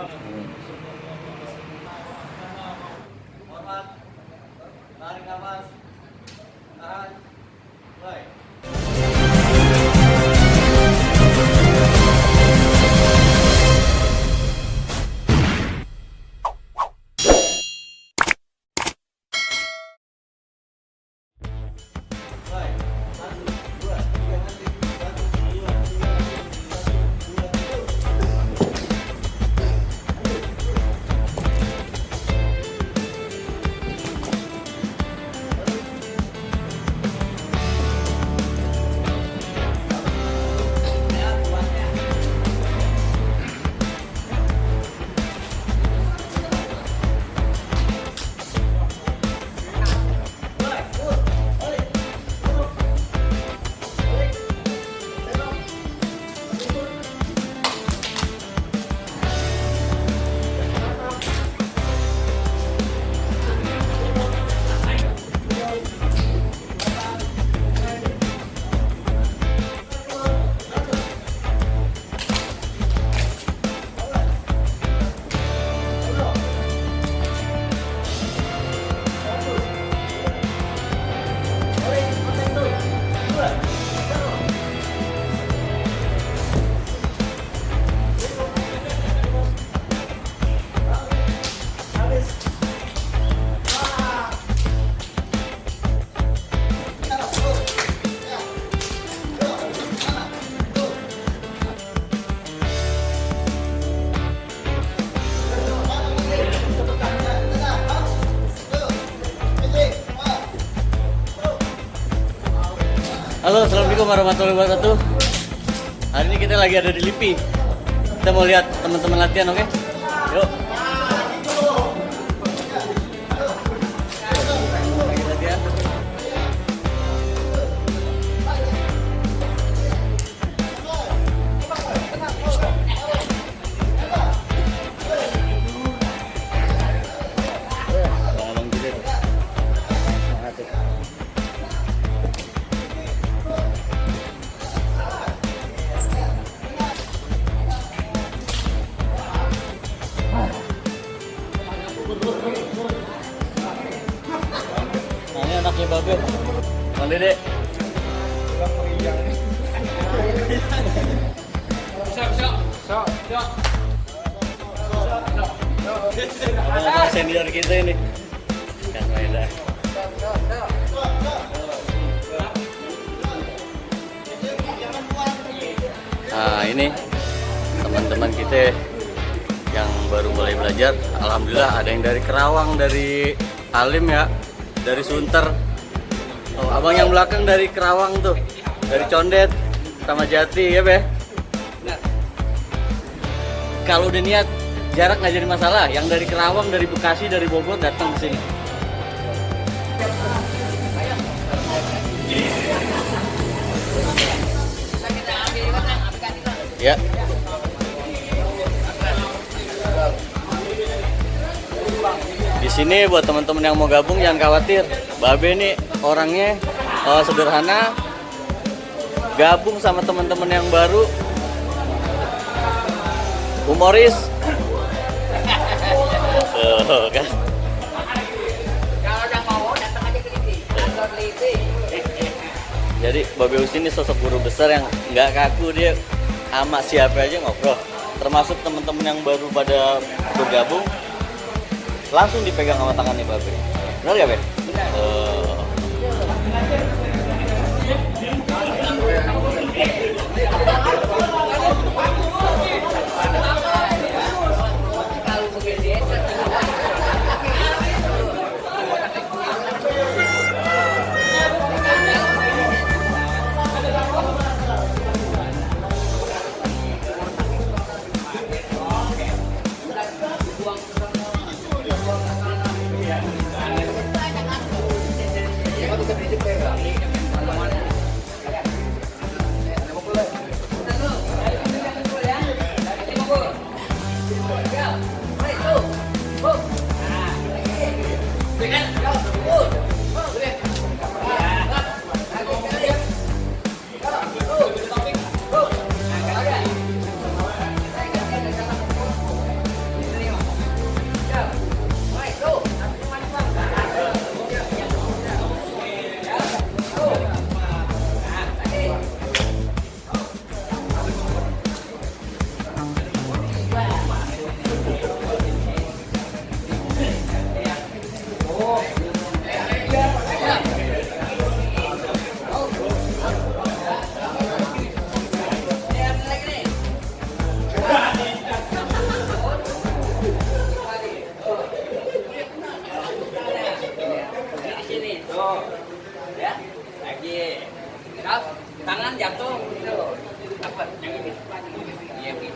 Hormat, tarik nafas, tahan, mulai. Halo, assalamualaikum warahmatullahi wabarakatuh. Hari ini kita lagi ada di LIPI. Kita mau lihat teman-teman latihan, oke? Yuk. Lagi latihan. Abang-abang gitu. Semangat ya. Nah, ini anaknya Babe. Bang Dede. Nah, senior kita ini. Kan Maeda. Nah, ini teman-teman kita yang baru mulai belajar. Alhamdulillah ada yang dari Kerawang, dari Halim ya, dari Sunter. Oh, abang yang belakang dari Kerawang tuh, dari Condet sama Jati ya Be. Kalau udah niat jarak nggak jadi masalah. Yang dari Kerawang, dari Bekasi, dari Bogor datang ke sini. Ya. Di sini buat teman-teman yang mau gabung jangan khawatir. Babe nih orangnya sederhana. Gabung sama teman-teman yang baru. Humoris. Kan. Jadi Babe Us ini sosok guru besar yang nggak kaku, dia sama siapa aja ngobrol. Termasuk teman-teman yang baru pada bergabung langsung dipegang sama tangannya Babe. Benar gak Be?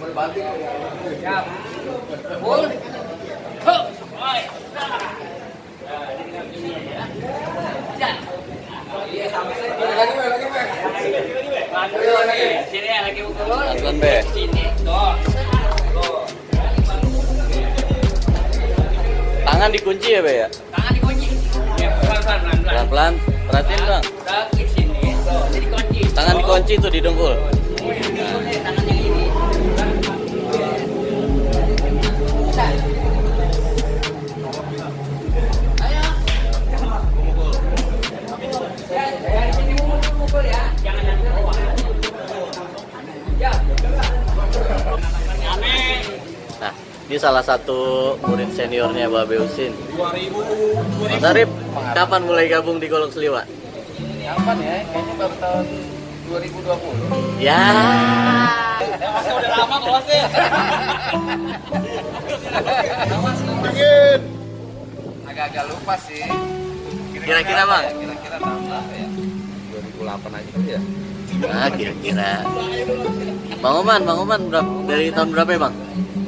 Pelan-pelan, Be. Tangan dikunci ya, Be ya? Tangan dikunci. Ya, pelan-pelan. Pelan-pelan. Perhatiin, Bang. Di sini. Jadi dikunci. Tangan dikunci tuh di dengkul. Tangan yang ini. Ayo. Dari sini mukul ya. Jangan dari bawah. Ya. Nah, ini salah satu murid seniornya Babe Husin. 2000. Mas Arif, kapan mulai gabung di Golok Seliwa? Kapan ya? Kayaknya baru tahun 2020. Ya. Udah lama kelas ya. Agak-agak lupa sih. Kira-kira, Bang? Kira-kira tahun berapa ya? 2008 aja kali ya. Nah, kira-kira. Bang Oman dari tahun berapa ya, Bang?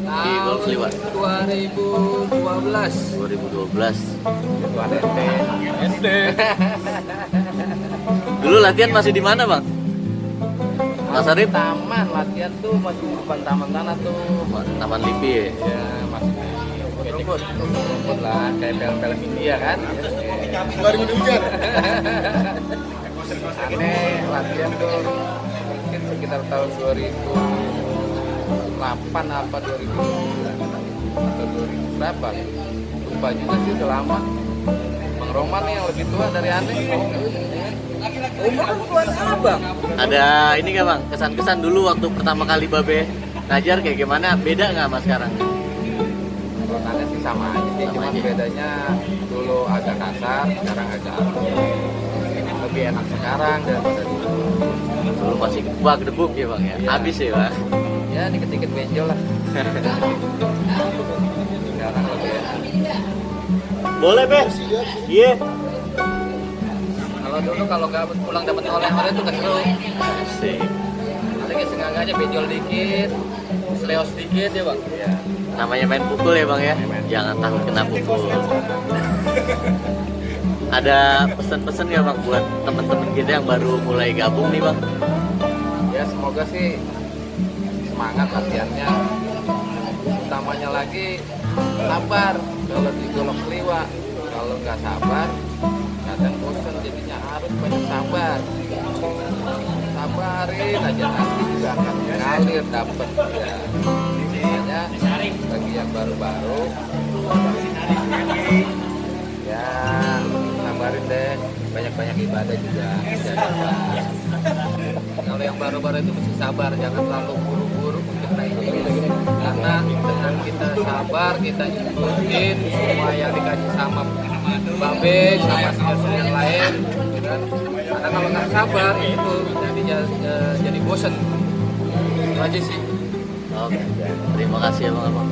Di Golok Seliwa. 2012. 2012. Buat SD. Dulu latihan masih di mana, Bang? Mas Arif? Taman latihan tuh masih di depan taman tanah tuh. Taman Lipi ya? Ya masih rumput lah kayak film-film India kan. Baru hujan. Aneh latihan tuh mungkin sekitar tahun 2008 apa 2009 atau 2000 berapa? Lupa juga sih udah lama. Bang Roman nih yang lebih tua dari Aneh. Umur kan tua abang. Ada ini nggak, Bang? Kesan-kesan dulu waktu pertama kali Babe ngajar kayak gimana? Beda nggak Mas sekarang? Menurut Aneh sih sama aja sih, Sama cuma aja. bedanya dulu agak kasar, sekarang agak lebih enak sekarang daripada dulu. Dulu masih gebak debuk ya, Bang ya? Iya. Habis ya, Bang? Ya dikit-dikit benjol lah. Sekarang lebih enak. Boleh, Be? Iya. Kalau dulu kalau nggak pulang dapat oleh-oleh itu nggak seru. Asik. Ada kayak sengaja benjol dikit, seleo sedikit ya bang. Iya. Namanya main pukul ya, Bang ya? Jangan takut kena pukul. Ada pesan-pesan nggak, Bang, buat teman-teman kita yang baru mulai gabung nih, Bang? Ya semoga sih semangat latihannya. Utamanya lagi sabar kalau di Golok Seliwa. Kalau nggak sabar kadang bosan, jadinya harus banyak sabar. Sabarin aja nanti juga akan ngalir dapet ya. Makanya bagi yang baru-baru ya sabarin deh, banyak-banyak ibadah juga jangan lupa. Kalau yang baru-baru itu mesti sabar, jangan terlalu buru-buru untuk naik ilmu. Karena dengan kita sabar, kita ikutin semua yang dikasih sama Babe, sama senior lain, gitu kan. Karena kalau nggak sabar, ya itu jadi bosen. Itu aja sih. Oke. Terima kasih ya, Bang. Abang.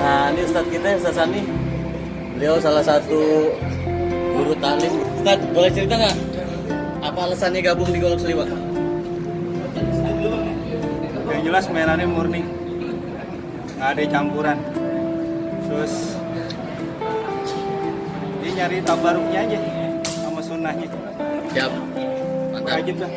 Nah, ini Ustadz kita, Ustadz Sani. Beliau salah satu guru talim. Ustadz, boleh cerita nggak? Apa alasannya gabung di Golok Seliwa? Yang jelas mainannya murni, nggak ada campuran. Terus dia nyari tabaruknya aja sama sunnahnya. Siap. Mantap. Wajib lah.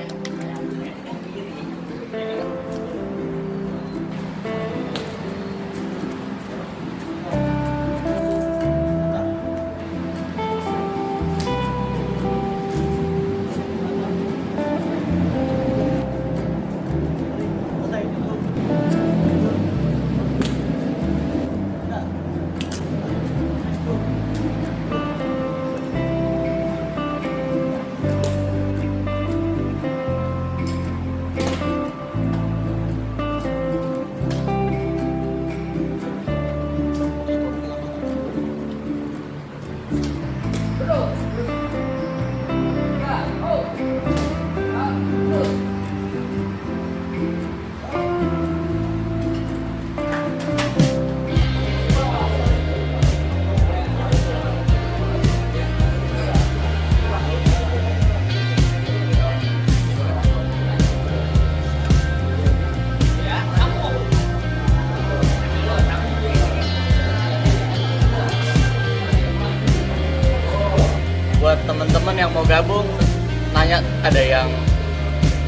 ada yang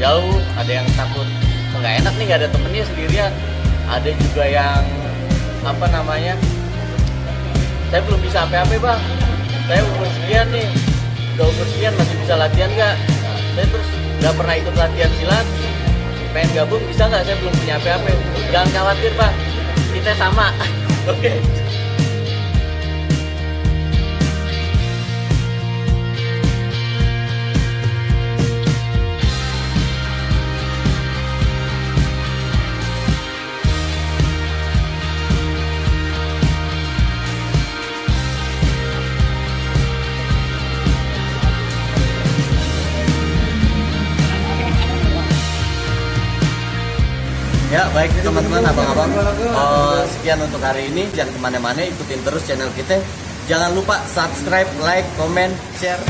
jauh, ada yang takut nggak enak nih nggak ada temennya sendirian, ada juga yang apa namanya, saya belum bisa apa-apa bang, saya umur sekian nih, udah umur sekian masih bisa latihan nggak, saya terus nggak pernah ikut latihan silat, pengen gabung bisa nggak, saya belum punya apa-apa. Jangan khawatir bang, kita sama. Oke. Ya baik teman-teman, abang-abang, sekian untuk hari ini. Jangan kemana-mana, ikutin terus channel kita. Jangan lupa subscribe, like, comment, share.